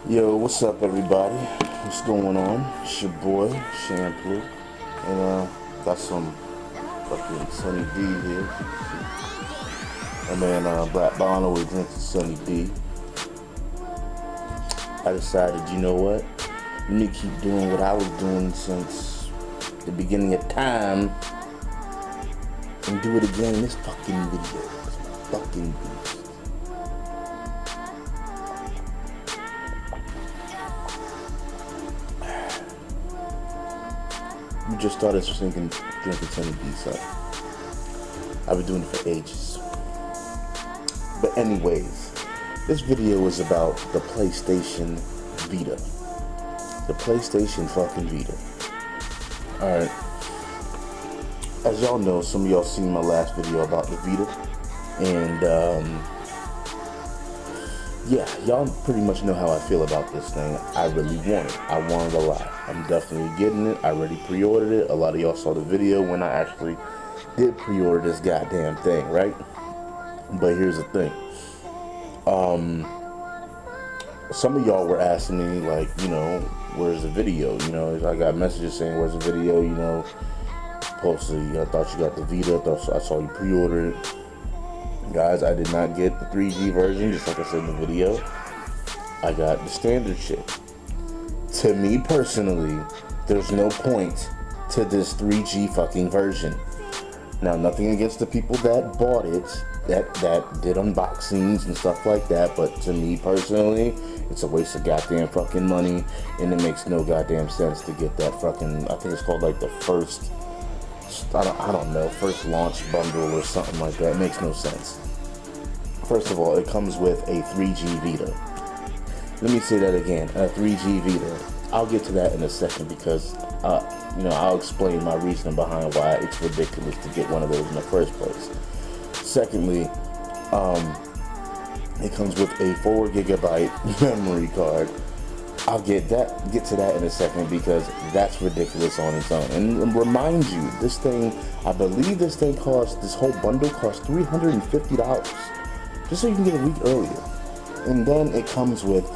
Yo, what's up, everybody? What's going on? It's your boy, Shampoo, and got some fucking Sunny D here. My man, Black Bond always drinking Sunny D. I decided, you know what? Let me keep doing what I was doing since the beginning of time, and do it again in this fucking video. This fucking video. You just started drinking Sunny D, so I've been doing it for ages. But anyways, this video is about the PlayStation Vita. The PlayStation fucking Vita. Alright. As y'all know, some of y'all seen my last video about the Vita. And yeah, y'all pretty much know how I feel about this thing. I really want it. I want it a lot. I'm definitely getting it. I already pre-ordered it. A lot of y'all saw the video when I actually did pre-order this goddamn thing, right? But here's the thing. Some of y'all were asking me, like, you know, where's the video? You know, I got messages saying, where's the video? You know, posted, I thought you got the Vita. I saw you pre-order it. Guys, I did not get the 3G version, just like I said in the video. I got the standard shit. To me personally, there's no point to this 3G fucking version. Now, nothing against the people that bought it, that did unboxings and stuff like that, but to me personally, it's a waste of goddamn fucking money, and it makes no goddamn sense to get that fucking, I think it's called like the first, I don't know, first launch bundle or something like that. It makes no sense. First of all, it comes with a 3G Vita. Let me say that again, a 3G Vita. I'll get to that in a second because, you know, I'll explain my reasoning behind why it's ridiculous to get one of those in the first place. Secondly, it comes with a 4 GB memory card. I'll get to that in a second because that's ridiculous on its own. And remind you, this thing, I believe this whole bundle costs $350, just so you can get a week earlier. And then it comes with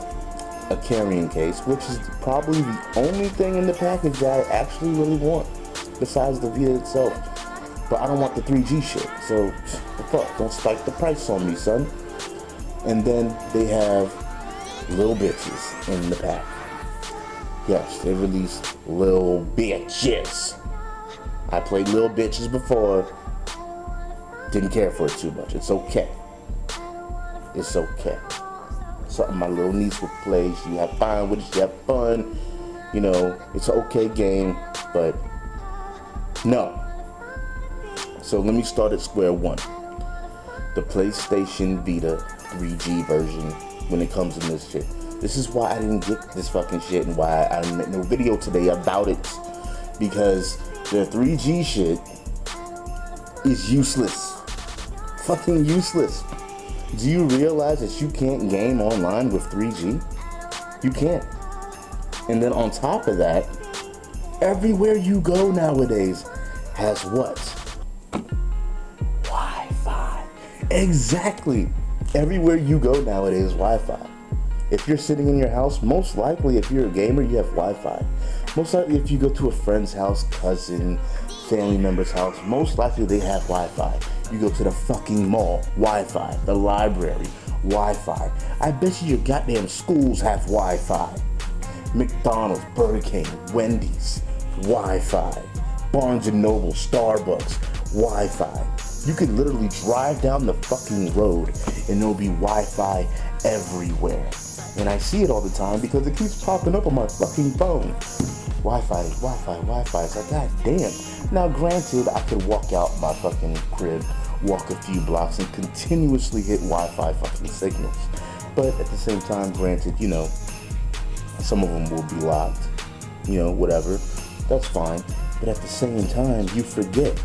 a carrying case, which is probably the only thing in the package that I actually really want, besides the Vita itself. But I don't want the 3G shit, so the fuck, don't spike the price on me, son. And then they have little bitches in the pack. Yes, they released little bitches. I played little bitches before. Didn't care for it too much. It's okay. It's okay. Something my little niece would play. She have fun with it. She have fun. You know, it's an okay game, but no. So let me start at square one. The PlayStation Vita 3G version, when it comes in this shit. This is why I didn't get this fucking shit and why I made no video today about it. Because the 3G shit is useless. Fucking useless. Do you realize that you can't game online with 3G? You can't. And then on top of that, everywhere you go nowadays has what? Wi-Fi. Exactly. Everywhere you go nowadays, Wi-Fi. If you're sitting in your house, most likely if you're a gamer, you have Wi-Fi. Most likely if you go to a friend's house, cousin, family member's house, most likely they have Wi-Fi. You go to the fucking mall, Wi-Fi. The library, Wi-Fi. I bet you your goddamn schools have Wi-Fi. McDonald's, Burger King, Wendy's, Wi-Fi. Barnes and Noble, Starbucks, Wi-Fi. You could literally drive down the fucking road and there'll be Wi-Fi everywhere. And I see it all the time because it keeps popping up on my fucking phone. Wi-Fi, Wi-Fi, Wi-Fi. It's like, god damn. Now granted, I could walk out my fucking crib, walk a few blocks and continuously hit Wi-Fi fucking signals. But at the same time, granted, you know, some of them will be locked. You know, whatever. That's fine. But at the same time, you forget.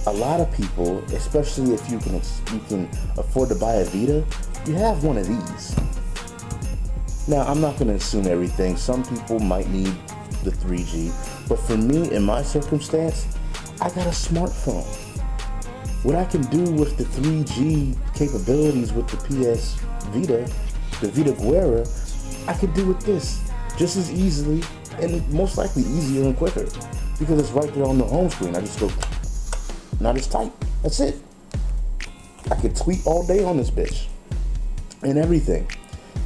A lot of people, especially if you can afford to buy a Vita, you have one of these. Now, I'm not going to assume everything. Some people might need the 3G, but for me, in my circumstance, I got a smartphone. What I can do with the 3G capabilities with the PS Vita, the Vita Guerra, I could do with this just as easily and most likely easier and quicker because it's right there on the home screen. I just go, now just type. That's it. I could tweet all day on this bitch and everything.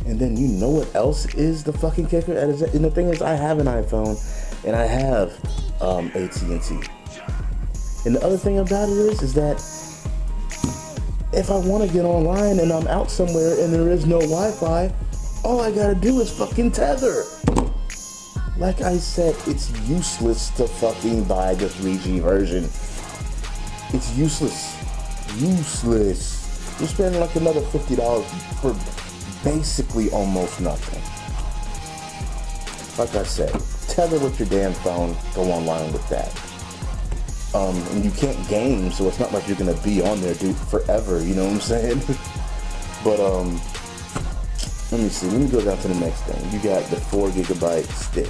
And then you know what else is the fucking kicker? And the thing is, I have an iPhone and I have AT&T. And the other thing about it is that if I want to get online and I'm out somewhere and there is no Wi-Fi, all I gotta do is fucking tether. Like I said, it's useless to fucking buy the 3G version. It's useless. Useless. You're spending like another $50 for basically almost nothing. Like I said, tether with your damn phone, go online with that. And you can't game, so it's not like you're gonna be on there, dude, forever, you know what I'm saying? But, let me see, let me go down to the next thing. You got the 4 gigabyte stick.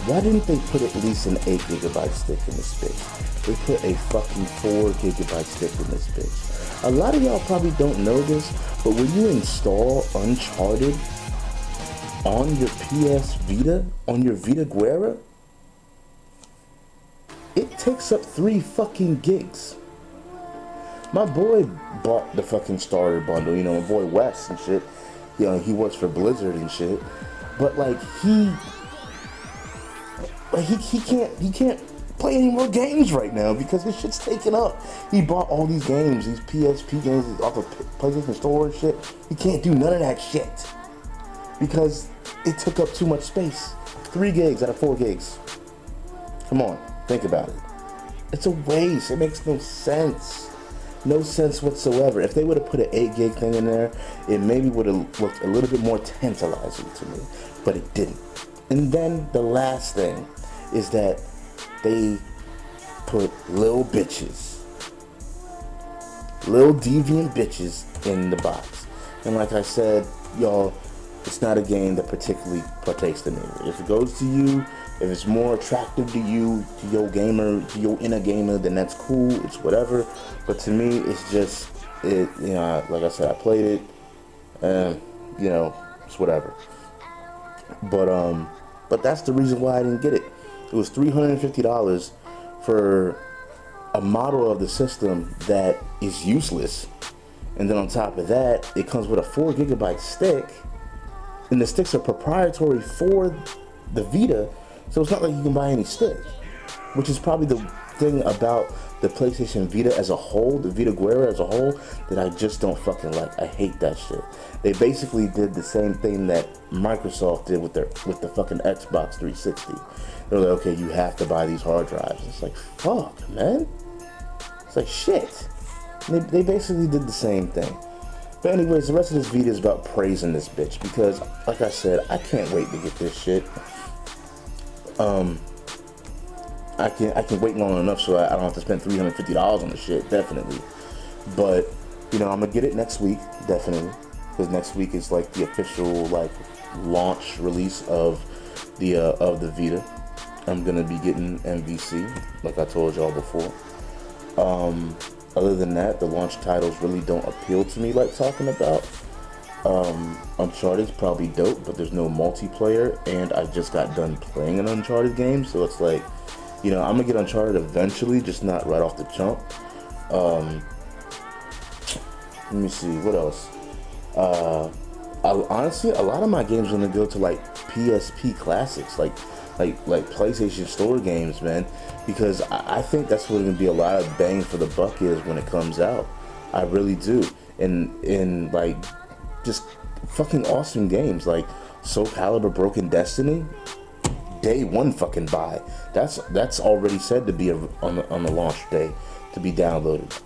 Why didn't they put at least an 8 gigabyte stick in this bitch? They put a fucking 4 gigabyte stick in this bitch. A lot of y'all probably don't know this, but when you install Uncharted on your PS Vita, on your Vita Guerra, it takes up 3 fucking gigs. My boy bought the fucking starter bundle, you know, my boy Wes and shit. You know, he works for Blizzard and shit. But like he can't play any more games right now because his shit's taken up. He bought all these games, these PSP games off of PlayStation Store and shit. He can't do none of that shit because it took up too much space. 3 gigs out of 4 gigs. Come on, think about it. It's a waste. It makes no sense. No sense whatsoever. If they would have put an 8 gig thing in there, it maybe would have looked a little bit more tantalizing to me, but it didn't. And then the last thing is that they put little bitches, little deviant bitches in the box. And like I said, y'all, it's not a game that particularly partakes to me. If it goes to you, if it's more attractive to you, to your gamer, to your inner gamer, then that's cool. It's whatever. But to me, it's just, it. You know, like I said, I played it, and you know, it's whatever. But that's the reason why I didn't get it. It was $350 for a model of the system that is useless, and then on top of that, it comes with a 4 gigabyte stick, and the sticks are proprietary for the Vita. So it's not like you can buy any stick, which is probably the thing about the PlayStation Vita as a whole, the Vita Guerra as a whole, that I just don't fucking like. I hate that shit. They basically did the same thing that Microsoft did with the fucking Xbox 360. They're like, okay, you have to buy these hard drives. It's like, fuck, man. It's like shit. They basically did the same thing. But anyways, the rest of this video is about praising this bitch because, like I said, I can't wait to get this shit. I can wait long enough so I don't have to spend $350 on the shit, definitely. But, you know, I'm gonna get it next week, definitely. Because next week is like the official like launch release of the Vita. I'm gonna be getting MVC, like I told y'all before. Other than that, the launch titles really don't appeal to me like talking about. Uncharted's probably dope, but there's no multiplayer, and I just got done playing an Uncharted game, so it's like, you know, I'm gonna get Uncharted eventually, just not right off the jump. Let me see, what else? Honestly, a lot of my games are gonna go to like PSP classics, like PlayStation Store games, man, because I think that's where gonna be a lot of bang for the buck is when it comes out. I really do, and like just fucking awesome games like Soul Calibur Broken Destiny. Day one fucking buy. That's already said to be on the launch day to be downloaded.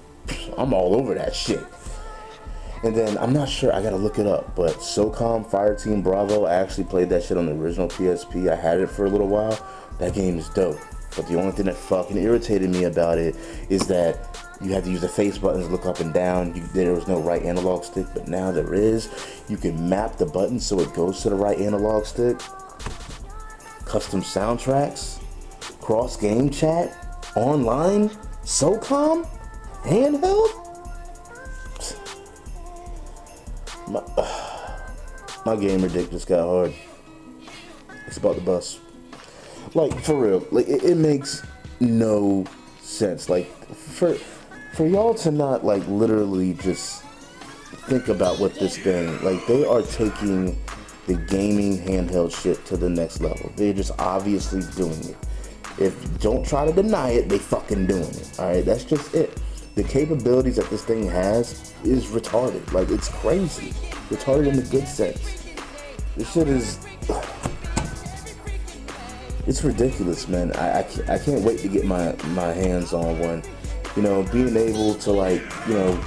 I'm all over that shit. And then I'm not sure, I gotta look it up, but SOCOM Fireteam Bravo, I actually played that shit on the original PSP. I had it for a little while. That game is dope. But the only thing that fucking irritated me about it is that you had to use the face buttons, look up and down. There was no right analog stick, but now there is. You can map the buttons so it goes to the right analog stick. Custom soundtracks, cross game chat, online, SOCOM, handheld. My gamer dick just got hard. It's about the bus. Like, for real. Like, it makes no sense. Like, for y'all to not, like, literally just think about what this thing... Like, they are taking the gaming handheld shit to the next level. They're just obviously doing it. Don't try to deny it, they fucking doing it. Alright, that's just it. The capabilities that this thing has is retarded. Like, it's crazy. Retarded in the good sense. This shit is... It's ridiculous, man. I can't wait to get my hands on one. You know, being able to, like, you know,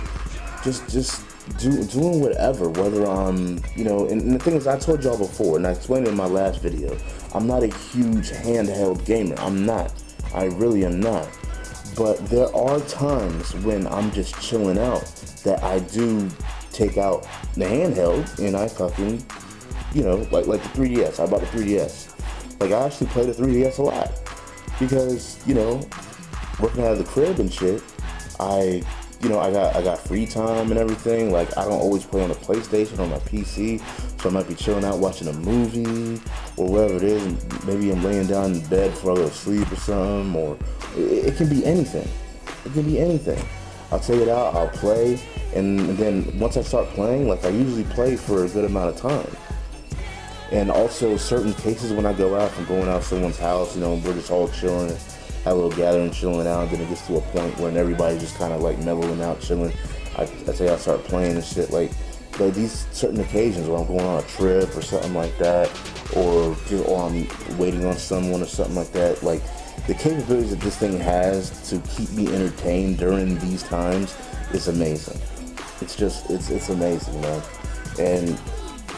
just doing whatever, whether I'm, you know, and the thing is, I told y'all before, and I explained it in my last video, I'm not a huge handheld gamer. I'm not. I really am not. But there are times when I'm just chilling out that I do take out the handheld and I fucking, you know, like the 3DS. I bought the 3DS. Like, I actually play the 3DS a lot because, you know, working out of the crib and shit, I got free time and everything. Like, I don't always play on the PlayStation or my PC, so I might be chilling out watching a movie or whatever it is. And maybe I'm laying down in bed before I go to sleep or something, or it can be anything. It can be anything. I'll take it out, I'll play, and then once I start playing, like, I usually play for a good amount of time. And also, certain cases when I go out, I'm going out to someone's house, you know, we're just all chilling, have a little gathering, chilling out, and then it gets to a point when everybody's just kind of like mellowing out, chilling. I say I start playing and shit, like these certain occasions where I'm going on a trip or something like that, or I'm waiting on someone or something like that. Like, the capabilities that this thing has to keep me entertained during these times is amazing. It's amazing, man. And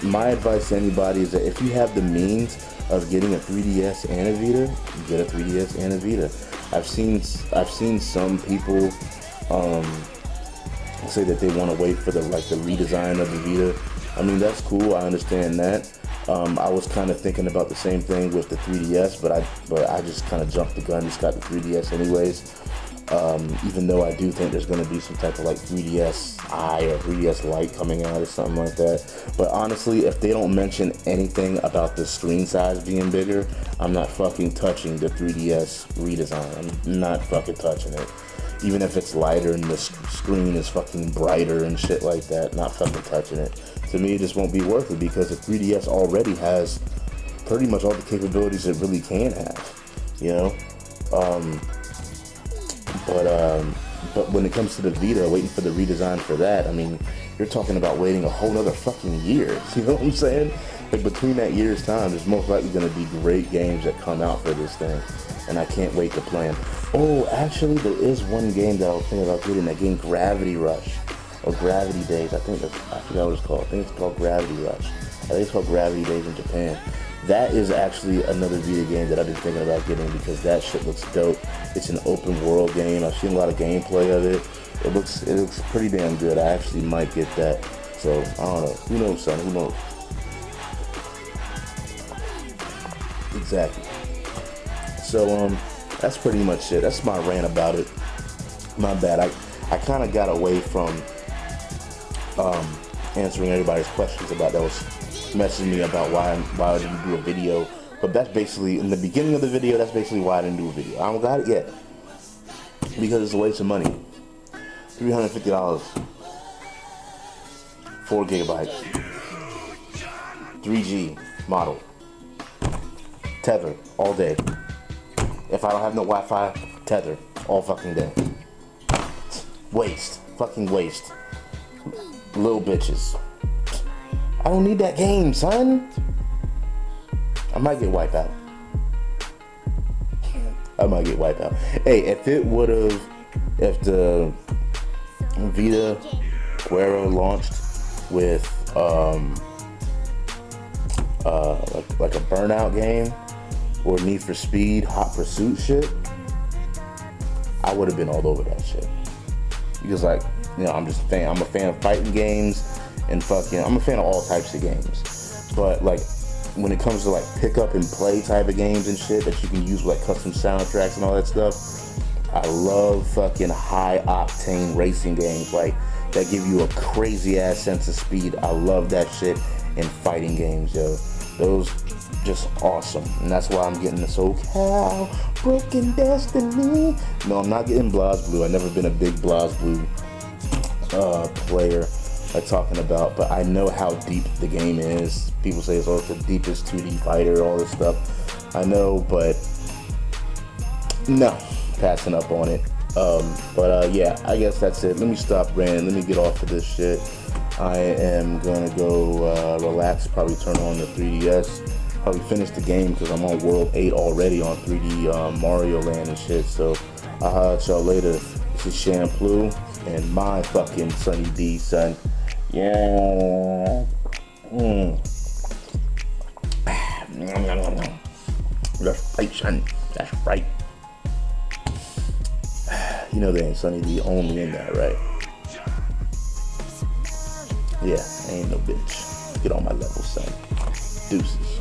my advice to anybody is that if you have the means of getting a 3DS and a Vita, get a 3DS and a Vita. I've seen some people say that they want to wait for the redesign of the Vita. I mean, that's cool. I understand that. I was kind of thinking about the same thing with the 3DS, but I just kind of jumped the gun. Just got the 3DS anyways. Even though I do think there's going to be some type of like 3DS-i or 3DS Lite coming out or something like that. But honestly, if they don't mention anything about the screen size being bigger, I'm not fucking touching the 3DS redesign. I'm not fucking touching it. Even if it's lighter and the screen is fucking brighter and shit like that, not fucking touching it. To me, it just won't be worth it because the 3DS already has pretty much all the capabilities it really can have, you know? But when it comes to the Vita, waiting for the redesign for that, I mean, you're talking about waiting a whole other fucking year. You know what I'm saying? Like, between that year's time, there's most likely going to be great games that come out for this thing, and I can't wait to play them. Oh, actually, there is one game that I was thinking about getting. That game, Gravity Rush or Gravity Days. I forgot what it's called. I think it's called Gravity Rush. I think it's called Gravity Days in Japan. That is actually another Vita game that I've been thinking about getting because that shit looks dope. It's an open world game. I've seen a lot of gameplay of it. It looks pretty damn good. I actually might get that. So, I don't know. Who knows, son? Who knows? Exactly. So, that's pretty much it. That's my rant about it. My bad. I kind of got away from answering everybody's questions about that. Was messaging me about why I didn't do a video. But that's basically, in the beginning of the video, that's basically why I didn't do a video. I don't got it yet. Because it's a waste of money. $350. 4 gigabytes. 3G model. Tether all day. If I don't have no Wi-Fi, tether all fucking day. Waste. Fucking waste. Little bitches. I don't need that game, son. I might get wiped out. Hey, if the Vita Guerrero launched with like a Burnout game or Need for Speed, Hot Pursuit shit, I would have been all over that shit. Because, like, you know, I'm a fan of fighting games and I'm a fan of all types of games. But, like, when it comes to, like, pick up and play type of games and shit that you can use with, like, custom soundtracks and all that stuff, I love fucking high octane racing games, like, that give you a crazy ass sense of speed. I love that shit. in fighting games, yo. Those just awesome. And that's why I'm getting the SoCal Broken Destiny. No, I'm not getting BlazBlue. I've never been a big BlazBlue player like talking about, but I know how deep the game is. People say it's the deepest 2D fighter, all this stuff. I know, but no, passing up on it. Yeah, I guess that's it. Let me stop ranting. Let me get off of this shit. I am gonna go relax, probably turn on the 3DS, probably finish the game because I'm on World 8 already on 3D Mario Land and shit. So I'll holler at y'all later. This is DubCenTruL and my fucking Sunny D, son. Yeah. That's right, son. That's right. You know they ain't Sunny D only in that, right? Yeah, I ain't no bitch. Get on my level, son. Deuces.